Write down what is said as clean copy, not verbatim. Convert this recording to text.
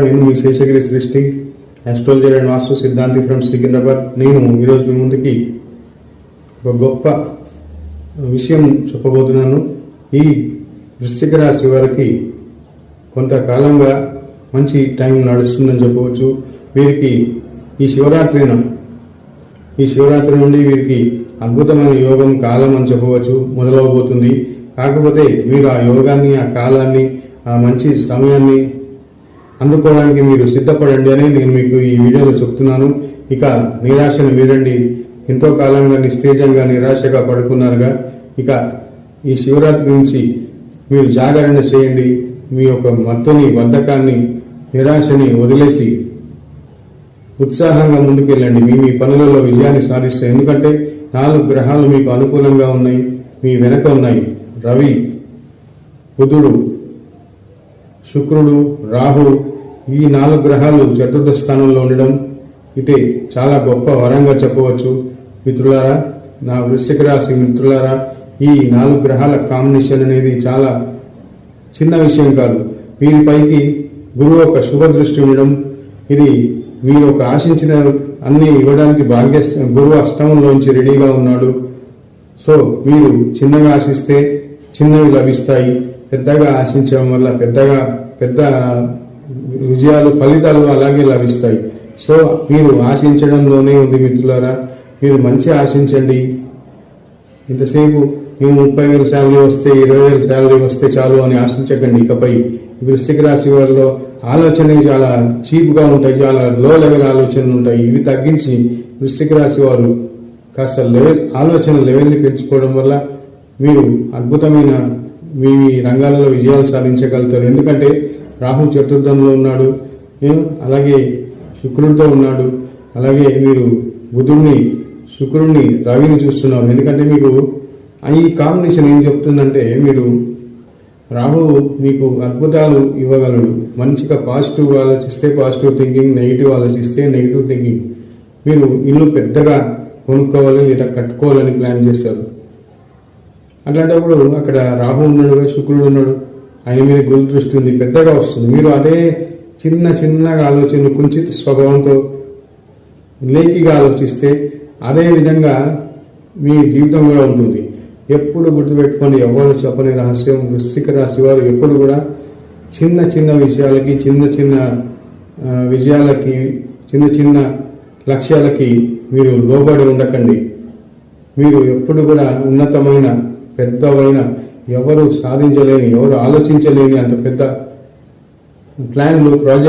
నేను మీ శేషగిరి సృష్టి astrologer and వాస్తు సిద్ధాంతి ఫ్రమ్ సికింద్రాబాద్. నేను ఈరోజు మీ ముందుకి ఒక గొప్ప విషయం చెప్పబోతున్నాను. ఈ వృశ్చిక రాశి వారికి కొంతకాలంగా మంచి టైం నడుస్తుందని చెప్పవచ్చు. వీరికి ఈ శివరాత్రి నుండి వీరికి అద్భుతమైన యోగం కాలం అని చెప్పవచ్చు మొదలవబోతుంది. కాకపోతే మీరు ఆ యోగాన్ని, ఆ కాలాన్ని, ఆ మంచి సమయాన్ని అందుకోవడానికి మీరు సిద్ధపడండి అని నేను మీకు ఈ వీడియోలో చెప్తున్నాను. ఇక నిరాశను వీడండి. ఎంతో కాలంగా నిస్తేజంగా నిరాశగా పడుకున్నారుగా, ఇక ఈ శివరాత్రి నుంచి మీరు జాగరణ చేయండి. మీ యొక్క మత్తుని, బద్ధకాన్ని, నిరాశని వదిలేసి ఉత్సాహంగా ముందుకెళ్ళండి. మీ పనులలో విజయాన్ని సాధిస్తాయి. ఎందుకంటే 4 గ్రహాలు మీకు అనుకూలంగా ఉన్నాయి, మీ వెనక ఉన్నాయి. రవి, బుధుడు, శుక్రుడు, రాహు, ఈ 4 గ్రహాలు చతుర్థ స్థానంలో ఉండడం ఇటే చాలా గొప్ప వరంగా చెప్పవచ్చు. మిత్రులారా, నా వృశ్చిక రాశి మిత్రులారా, ఈ 4 గ్రహాల కాంబినేషన్ అనేది చాలా చిన్న విషయం కాదు. వీరిపైకి గురువు ఒక శుభ దృష్టి ఉండడం, ఇది మీరు ఒక ఆశించిన అన్ని ఇవ్వడానికి గురువు అష్టమంలోంచి రెడీగా ఉన్నాడు. సో మీరు చిన్నగా ఆశిస్తే చిన్నవి లభిస్తాయి, పెద్దగా ఆశించడం వల్ల పెద్ద విజయాలు, ఫలితాలు అలాగే లభిస్తాయి. సో మీరు ఆశించడంలోనే ఉంది మిత్రులారా. మీరు మంచి ఆశించండి. ఇంతసేపు మేము 30,000 శాలరీ వస్తే, 20,000 శాలరీ వస్తే చాలు అని ఆశించకండి. ఇకపై వృశ్చిక రాశి వారిలో ఆలోచనలు చాలా చీప్గా ఉంటాయి, చాలా లో లెవెల్ ఆలోచనలు ఉంటాయి. ఇవి తగ్గించి వృశ్చిక రాశి వారు కాస్త ఆలోచన లెవెల్ని పెంచుకోవడం వల్ల మీరు అద్భుతమైన మీ రంగాలలో విజయాలు సాధించగలుగుతారు. ఎందుకంటే రాహు చతుర్థంలో ఉన్నాడు, అలాగే శుక్రుడితో ఉన్నాడు, అలాగే మీరు బుధుడిని, శుక్రుడిని, రవిని చూస్తున్నారు. ఎందుకంటే మీకు ఈ కాంబినేషన్ ఏం చెప్తుందంటే, మీరు రాహు మీకు అద్భుతాలు ఇవ్వగలడు. మంచిగా పాజిటివ్ ఆలోచిస్తే పాజిటివ్ థింకింగ్, నెగిటివ్ ఆలోచిస్తే నెగిటివ్ థింకింగ్. మీరు ఇల్లు పెద్దగా కొనుక్కోవాలి లేదా కట్టుకోవాలని ప్లాన్ చేస్తారు. అట్లాంటప్పుడు అక్కడ రాహు ఉన్నాడు, శుక్రుడు ఉన్నాడు, ఆయన మీద గురు దృష్టి ఉంది, పెద్దగా వస్తుంది. మీరు అదే చిన్నగా ఆలోచన, కుంచిత స్వభావంతో లేకిగా ఆలోచిస్తే అదే విధంగా మీ జీవితం కూడా ఉంటుంది. ఎప్పుడు గుర్తుపెట్టుకోండి, ఎవరు చెప్పని రహస్యం, వృశ్చిక రాశి వారు ఎప్పుడు కూడా చిన్న విషయాలకి, చిన్న విజయాలకి, చిన్న లక్ష్యాలకి మీరు లోబడి ఉండకండి. మీరు ఎప్పుడు కూడా ఉన్నతమైన, పెద్దవైన, ఎవరు సాధించలేని, ఎవరు ఆలోచించలేని అంత పెద్ద ప్లాన్లు, ప్రాజెక్ట్